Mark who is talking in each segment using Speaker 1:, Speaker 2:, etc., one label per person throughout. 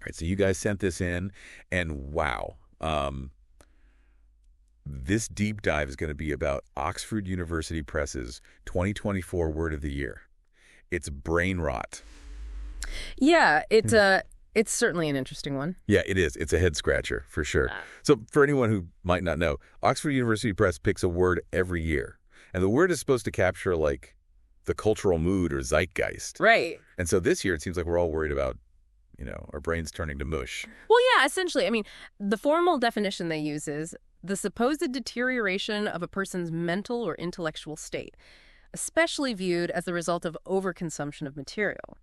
Speaker 1: All right, so you guys sent this in, and wow. This deep dive is going to be about Oxford University Press's 2024 Word of the Year. It's brain rot.
Speaker 2: Yeah, it's certainly an interesting one.
Speaker 1: Yeah, it is. It's a head scratcher for sure. So for anyone who might not know, Oxford University Press picks a word every year. And the word is supposed to capture like the cultural mood or zeitgeist.
Speaker 2: Right.
Speaker 1: And so this year it seems like we're all worried about, our brains turning to mush.
Speaker 2: Well, yeah, essentially. I mean, the formal definition they use is the supposed deterioration of a person's mental or intellectual state, especially viewed as the result of overconsumption of material.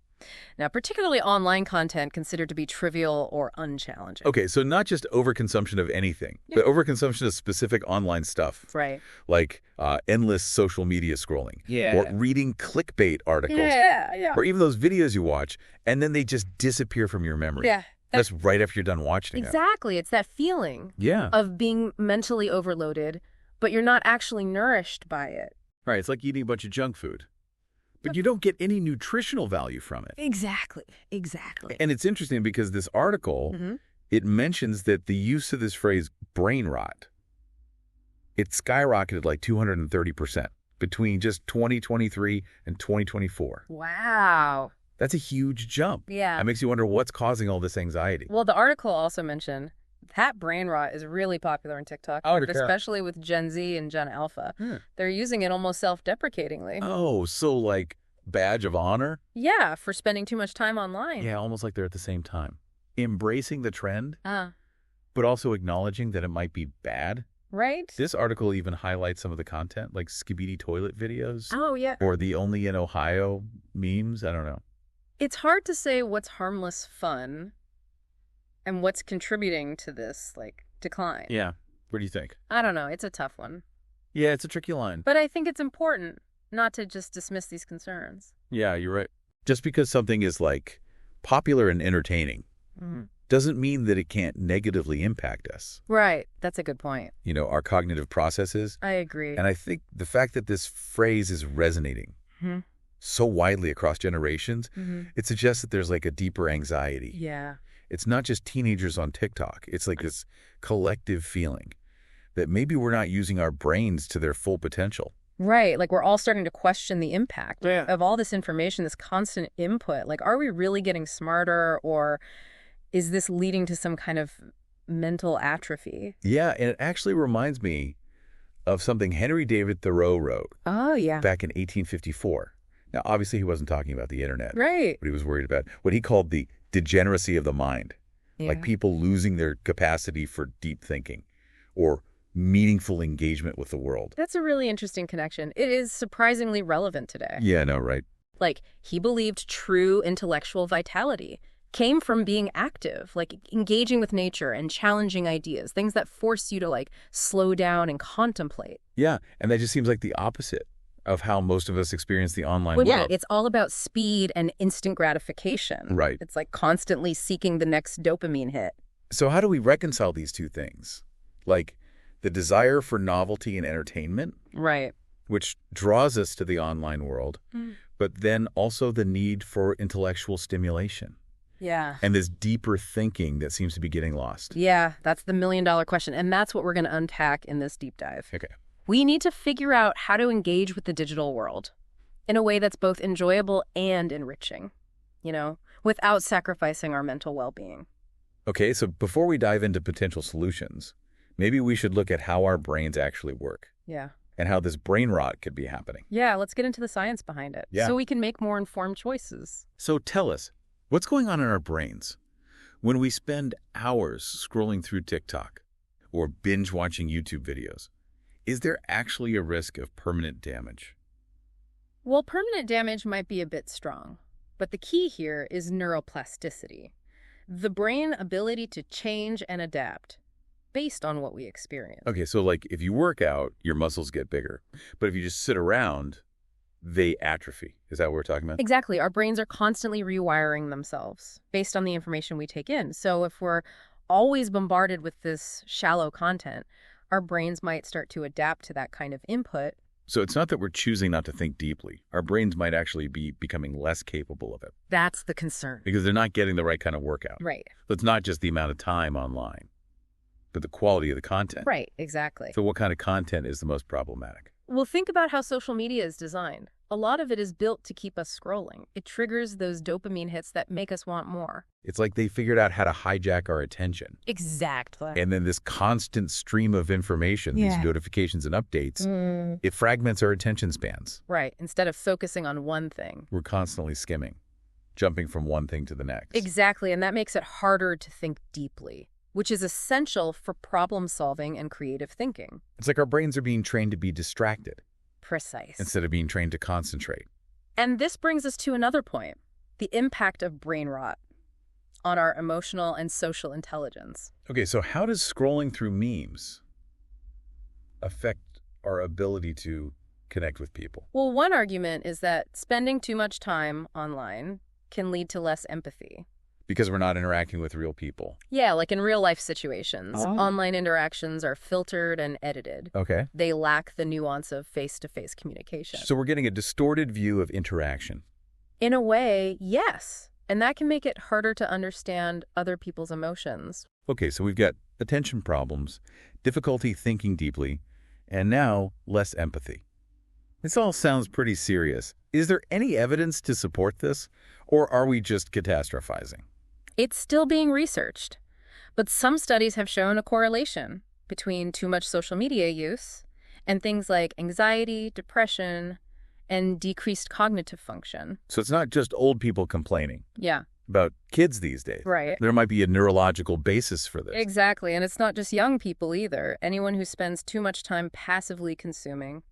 Speaker 2: Now, particularly online content considered to be trivial or unchallenging.
Speaker 1: Okay, so not just overconsumption of anything, but overconsumption of specific online stuff.
Speaker 2: Right.
Speaker 1: Like endless social media scrolling.
Speaker 3: Yeah.
Speaker 1: Or reading clickbait articles.
Speaker 2: Yeah.
Speaker 1: Or even those videos you watch, and then they just disappear from your memory.
Speaker 2: Yeah.
Speaker 1: That's right after you're done watching it.
Speaker 2: Exactly. It's that feeling of being mentally overloaded, but you're not actually nourished by it.
Speaker 1: Right, it's like eating a bunch of junk food. But you don't get any nutritional value from it.
Speaker 2: Exactly.
Speaker 1: And it's interesting because this article, it mentions that the use of this phrase, brain rot, it skyrocketed like 230% between just 2023 and 2024.
Speaker 2: Wow.
Speaker 1: That's a huge jump.
Speaker 2: Yeah.
Speaker 1: That makes you wonder what's causing all this anxiety.
Speaker 2: Well, the article also mentioned that brain rot is really popular on TikTok, especially with Gen Z and Gen Alpha. They're using it almost self-deprecatingly.
Speaker 1: Oh, so like badge of honor?
Speaker 2: Yeah, for spending too much time online.
Speaker 1: Yeah, almost like they're at the same time. Embracing the trend,
Speaker 2: but
Speaker 1: also acknowledging that it might be bad.
Speaker 2: Right?
Speaker 1: This article even highlights some of the content, like skibidi toilet videos.
Speaker 2: Oh, yeah.
Speaker 1: Or the only in Ohio memes. I don't know.
Speaker 2: It's hard to say what's harmless fun and what's contributing to this, decline.
Speaker 1: Yeah. What do you think?
Speaker 2: I don't know. It's a tough one.
Speaker 1: Yeah, it's a tricky line.
Speaker 2: But I think it's important not to just dismiss these concerns.
Speaker 1: Yeah, you're right. Just because something is, popular and entertaining doesn't mean that it can't negatively impact us.
Speaker 2: Right. That's a good point.
Speaker 1: Our cognitive processes.
Speaker 2: I agree.
Speaker 1: And I think the fact that this phrase is resonating so widely across generations, it suggests that there's, a deeper anxiety.
Speaker 2: Yeah.
Speaker 1: It's not just teenagers on TikTok. It's like this collective feeling that maybe we're not using our brains to their full potential.
Speaker 2: Right. We're all starting to question the impact of all this information, this constant input. Are we really getting smarter, or is this leading to some kind of mental atrophy?
Speaker 1: Yeah, and it actually reminds me of something Henry David Thoreau wrote.
Speaker 2: Oh, yeah.
Speaker 1: Back in 1854. Now, obviously, he wasn't talking about the internet.
Speaker 2: Right.
Speaker 1: But he was worried about what he called the degeneracy of the mind.
Speaker 2: Yeah.
Speaker 1: Like people losing their capacity for deep thinking or meaningful engagement with the world.
Speaker 2: That's a really interesting connection. It is surprisingly relevant today.
Speaker 1: Yeah, no, right.
Speaker 2: He believed true intellectual vitality came from being active, engaging with nature and challenging ideas, things that force you to slow down and contemplate.
Speaker 1: Yeah, and that just seems like the opposite of how most of us experience the online world.
Speaker 2: Yeah, it's all about speed and instant gratification.
Speaker 1: Right.
Speaker 2: It's constantly seeking the next dopamine hit.
Speaker 1: So how do we reconcile these two things? The desire for novelty and entertainment,
Speaker 2: right,
Speaker 1: which draws us to the online world, but then also the need for intellectual stimulation.
Speaker 2: Yeah.
Speaker 1: And this deeper thinking that seems to be getting lost.
Speaker 2: Yeah, that's the million-dollar question, and that's what we're going to unpack in this deep dive.
Speaker 1: Okay.
Speaker 2: We need to figure out how to engage with the digital world in a way that's both enjoyable and enriching, without sacrificing our mental well-being.
Speaker 1: Okay, so before we dive into potential solutions, maybe we should look at how our brains actually work.
Speaker 2: Yeah.
Speaker 1: And how this brain rot could be happening.
Speaker 2: Yeah, let's get into the science behind it so we can make more informed choices.
Speaker 1: So tell us, what's going on in our brains when we spend hours scrolling through TikTok or binge watching YouTube videos? Is there actually a risk of permanent damage?
Speaker 2: Well, permanent damage might be a bit strong, but the key here is neuroplasticity, the brain ability to change and adapt based on what we experience.
Speaker 1: Okay, so if you work out, your muscles get bigger. But if you just sit around, they atrophy. Is that what we're talking about?
Speaker 2: Exactly. Our brains are constantly rewiring themselves based on the information we take in. So if we're always bombarded with this shallow content, our brains might start to adapt to that kind of input.
Speaker 1: So it's not that we're choosing not to think deeply. Our brains might actually be becoming less capable of it.
Speaker 2: That's the concern.
Speaker 1: Because they're not getting the right kind of workout.
Speaker 2: Right.
Speaker 1: So it's not just the amount of time online, but the quality of the content.
Speaker 2: Right, exactly.
Speaker 1: So what kind of content is the most problematic?
Speaker 2: Well, think about how social media is designed. A lot of it is built to keep us scrolling. It triggers those dopamine hits that make us want more.
Speaker 1: It's like they figured out how to hijack our attention.
Speaker 2: Exactly.
Speaker 1: And then this constant stream of information, these notifications and updates, it fragments our attention spans.
Speaker 2: Right. Instead of focusing on one thing.
Speaker 1: We're constantly skimming, jumping from one thing to the next.
Speaker 2: Exactly. And that makes it harder to think deeply, which is essential for problem solving and creative thinking.
Speaker 1: It's like our brains are being trained to be distracted.
Speaker 2: Precise.
Speaker 1: Instead of being trained to concentrate.
Speaker 2: And this brings us to another point, the impact of brain rot on our emotional and social intelligence.
Speaker 1: Okay, so how does scrolling through memes affect our ability to connect with people?
Speaker 2: Well, one argument is that spending too much time online can lead to less empathy.
Speaker 1: Because we're not interacting with real people.
Speaker 2: Yeah, like in real-life situations. Online interactions are filtered and edited.
Speaker 1: Okay.
Speaker 2: They lack the nuance of face-to-face communication.
Speaker 1: So we're getting a distorted view of interaction.
Speaker 2: In a way, yes. And that can make it harder to understand other people's emotions.
Speaker 1: Okay, so we've got attention problems, difficulty thinking deeply, and now less empathy. This all sounds pretty serious. Is there any evidence to support this, or are we just catastrophizing?
Speaker 2: It's still being researched, but some studies have shown a correlation between too much social media use and things like anxiety, depression, and decreased cognitive function.
Speaker 1: So it's not just old people complaining.
Speaker 2: Yeah.
Speaker 1: About kids these days.
Speaker 2: Right.
Speaker 1: There might be a neurological basis for this.
Speaker 2: Exactly, and it's not just young people either. Anyone who spends too much time passively consuming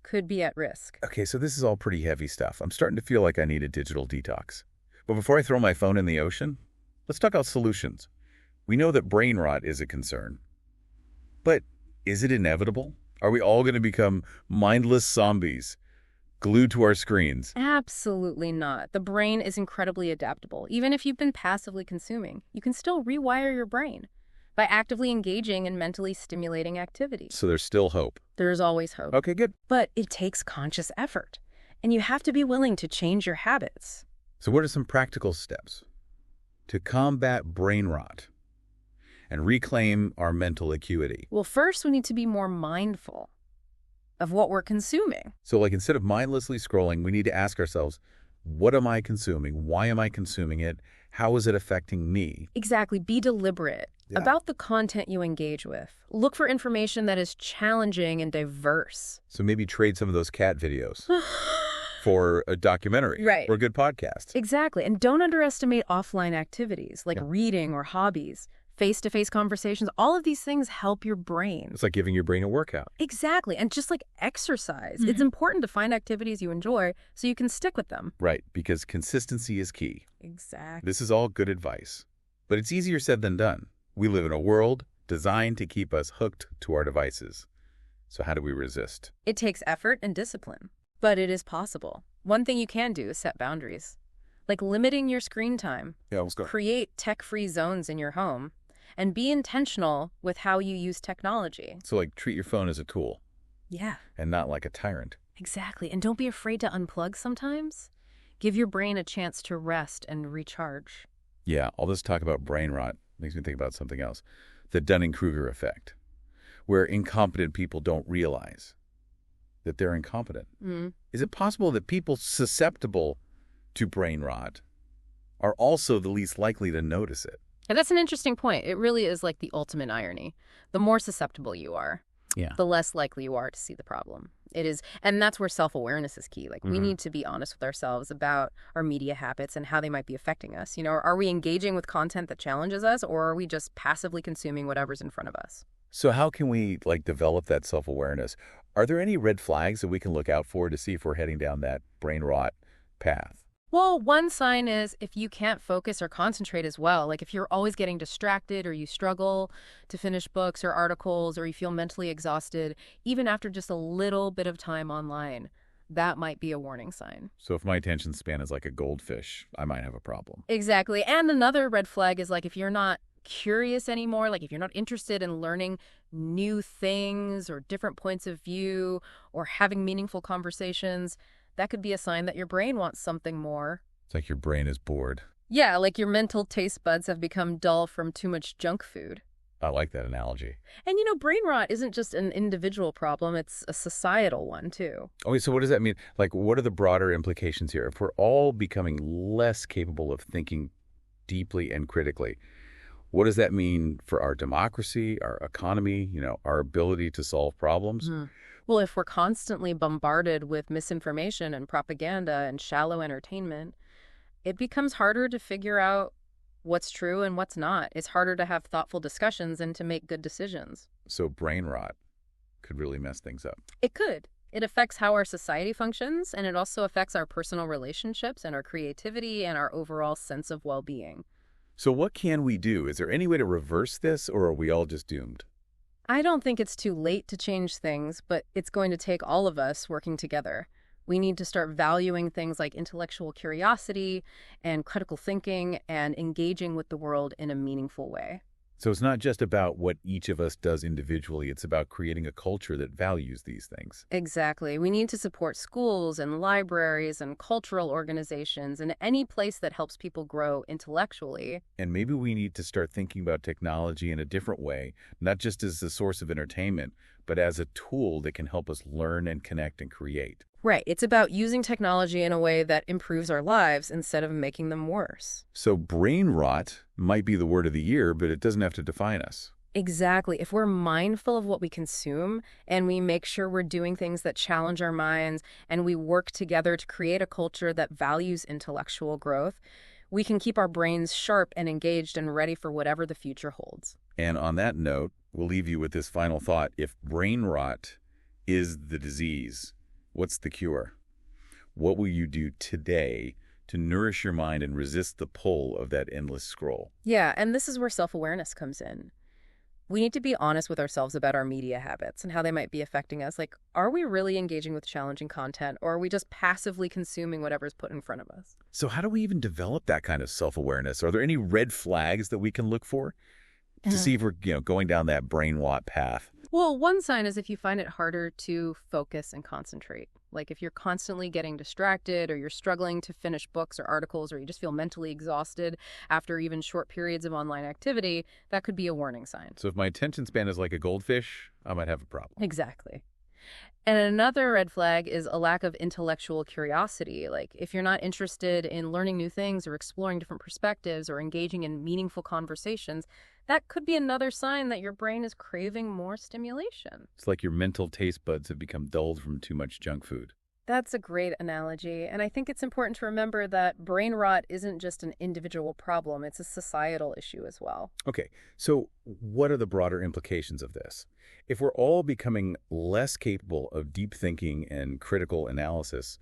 Speaker 2: could be at risk.
Speaker 1: Okay, so this is all pretty heavy stuff. I'm starting to feel like I need a digital detox. But before I throw my phone in the ocean, let's talk about solutions. We know that brain rot is a concern. But is it inevitable? Are we all going to become mindless zombies, glued to our screens?
Speaker 2: Absolutely not. The brain is incredibly adaptable. Even if you've been passively consuming, you can still rewire your brain by actively engaging in mentally stimulating activities.
Speaker 1: So there's still hope.
Speaker 2: There's always hope.
Speaker 1: Okay, good.
Speaker 2: But it takes conscious effort, and you have to be willing to change your habits.
Speaker 1: So what are some practical steps to combat brain rot and reclaim our mental acuity?
Speaker 2: Well, first, we need to be more mindful of what we're consuming.
Speaker 1: So like instead of mindlessly scrolling, we need to ask ourselves, what am I consuming? Why am I consuming it? How is it affecting me?
Speaker 2: Exactly. Be deliberate about the content you engage with. Look for information that is challenging and diverse.
Speaker 1: So maybe trade some of those cat videos for a documentary or a good podcast.
Speaker 2: Exactly. And don't underestimate offline activities like reading or hobbies. Face-to-face conversations, all of these things help your brain.
Speaker 1: It's like giving your brain a workout.
Speaker 2: Exactly. And just like exercise, it's important to find activities you enjoy so you can stick with them.
Speaker 1: Right, because consistency is key.
Speaker 2: Exactly.
Speaker 1: This is all good advice, but it's easier said than done. We live in a world designed to keep us hooked to our devices. So how do we resist?
Speaker 2: It takes effort and discipline, but it is possible. One thing you can do is set boundaries, like limiting your screen time.
Speaker 1: Yeah, let's go.
Speaker 2: Create tech-free zones in your home. And be intentional with how you use technology.
Speaker 1: So like treat your phone as a tool.
Speaker 2: Yeah.
Speaker 1: And not like a tyrant.
Speaker 2: Exactly. And don't be afraid to unplug sometimes. Give your brain a chance to rest and recharge.
Speaker 1: Yeah, all this talk about brain rot makes me think about something else. The Dunning-Kruger effect, where incompetent people don't realize that they're incompetent. Is it possible that people susceptible to brain rot are also the least likely to notice it?
Speaker 2: And that's an interesting point. It really is like the ultimate irony. The more susceptible you are, the less likely you are to see the problem. It is, and that's where self-awareness is key. Like, we need to be honest with ourselves about our media habits and how they might be affecting us. You know, are we engaging with content that challenges us, or are we just passively consuming whatever's in front of us?
Speaker 1: So how can we, like, develop that self-awareness? Are there any red flags that we can look out for to see if we're heading down that brain rot path?
Speaker 2: Well, one sign is if you can't focus or concentrate as well, like if you're always getting distracted or you struggle to finish books or articles or you feel mentally exhausted, even after just a little bit of time online, that might be a warning sign.
Speaker 1: So if my attention span is like a goldfish, I might have a problem.
Speaker 2: Exactly. And another red flag is like if you're not curious anymore, like if you're not interested in learning new things or different points of view or having meaningful conversations, that could be a sign that your brain wants something more.
Speaker 1: It's like your brain is bored.
Speaker 2: Yeah, like your mental taste buds have become dull from too much junk food.
Speaker 1: I like that analogy.
Speaker 2: And brain rot isn't just an individual problem, it's a societal one too.
Speaker 1: Okay, so what does that mean? Like, what are the broader implications here? If we're all becoming less capable of thinking deeply and critically, what does that mean for our democracy, our economy, our ability to solve problems?
Speaker 2: Well, if we're constantly bombarded with misinformation and propaganda and shallow entertainment, it becomes harder to figure out what's true and what's not. It's harder to have thoughtful discussions and to make good decisions.
Speaker 1: So brain rot could really mess things up.
Speaker 2: It could. It affects how our society functions, and it also affects our personal relationships and our creativity and our overall sense of well-being.
Speaker 1: So what can we do? Is there any way to reverse this, or are we all just doomed?
Speaker 2: I don't think it's too late to change things, but it's going to take all of us working together. We need to start valuing things like intellectual curiosity and critical thinking and engaging with the world in a meaningful way.
Speaker 1: So it's not just about what each of us does individually. It's about creating a culture that values these things.
Speaker 2: Exactly. We need to support schools and libraries and cultural organizations and any place that helps people grow intellectually.
Speaker 1: And maybe we need to start thinking about technology in a different way, not just as a source of entertainment, but as a tool that can help us learn and connect and create.
Speaker 2: Right. It's about using technology in a way that improves our lives instead of making them worse.
Speaker 1: So brain rot might be the word of the year, but it doesn't have to define us.
Speaker 2: Exactly. If we're mindful of what we consume and we make sure we're doing things that challenge our minds and we work together to create a culture that values intellectual growth, we can keep our brains sharp and engaged and ready for whatever the future holds.
Speaker 1: And on that note, we'll leave you with this final thought. If brain rot is the disease, what's the cure? What will you do today to nourish your mind and resist the pull of that endless scroll?
Speaker 2: Yeah, and this is where self-awareness comes in. We need to be honest with ourselves about our media habits and how they might be affecting us. Like, are we really engaging with challenging content, or are we just passively consuming whatever's put in front of us?
Speaker 1: So how do we even develop that kind of self-awareness? Are there any red flags that we can look for to see if we're going down that brain rot path?
Speaker 2: Well, one sign is if you find it harder to focus and concentrate. Like if you're constantly getting distracted or you're struggling to finish books or articles or you just feel mentally exhausted after even short periods of online activity, that could be a warning sign.
Speaker 1: So if my attention span is like a goldfish, I might have a problem.
Speaker 2: Exactly. And another red flag is a lack of intellectual curiosity. Like if you're not interested in learning new things or exploring different perspectives or engaging in meaningful conversations, that could be another sign that your brain is craving more stimulation.
Speaker 1: It's like your mental taste buds have become dulled from too much junk food.
Speaker 2: That's a great analogy. And I think it's important to remember that brain rot isn't just an individual problem. It's a societal issue as well.
Speaker 1: Okay, so what are the broader implications of this? If we're all becoming less capable of deep thinking and critical analysis,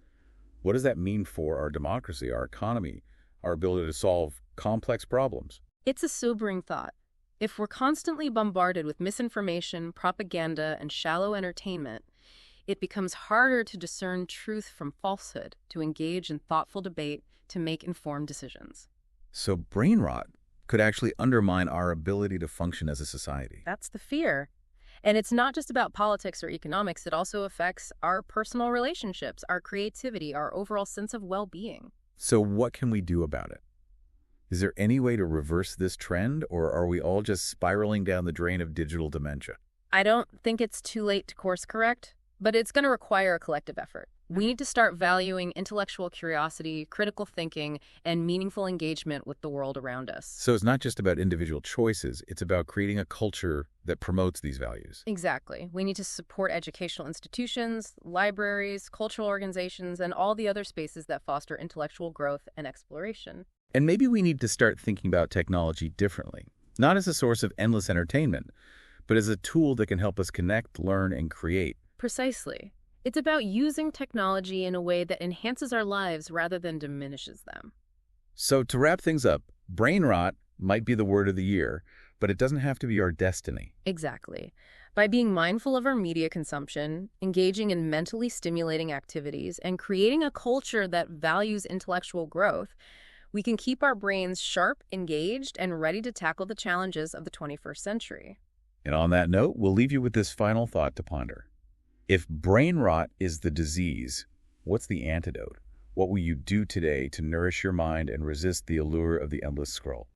Speaker 1: what does that mean for our democracy, our economy, our ability to solve complex problems?
Speaker 2: It's a sobering thought. If we're constantly bombarded with misinformation, propaganda, and shallow entertainment, it becomes harder to discern truth from falsehood, to engage in thoughtful debate, to make informed decisions.
Speaker 1: So brain rot could actually undermine our ability to function as a society.
Speaker 2: That's the fear. And it's not just about politics or economics. It also affects our personal relationships, our creativity, our overall sense of well-being.
Speaker 1: So what can we do about it? Is there any way to reverse this trend, or are we all just spiraling down the drain of digital dementia?
Speaker 2: I don't think it's too late to course correct, but it's going to require a collective effort. We need to start valuing intellectual curiosity, critical thinking, and meaningful engagement with the world around us.
Speaker 1: So it's not just about individual choices, it's about creating a culture that promotes these values.
Speaker 2: Exactly. We need to support educational institutions, libraries, cultural organizations, and all the other spaces that foster intellectual growth and exploration.
Speaker 1: And maybe we need to start thinking about technology differently, not as a source of endless entertainment, but as a tool that can help us connect, learn, and create.
Speaker 2: Precisely. It's about using technology in a way that enhances our lives rather than diminishes them.
Speaker 1: So to wrap things up, brain rot might be the word of the year, but it doesn't have to be our destiny.
Speaker 2: Exactly. By being mindful of our media consumption, engaging in mentally stimulating activities, and creating a culture that values intellectual growth, we can keep our brains sharp, engaged, and ready to tackle the challenges of the 21st century.
Speaker 1: And on that note, we'll leave you with this final thought to ponder. If brain rot is the disease, what's the antidote? What will you do today to nourish your mind and resist the allure of the endless scroll?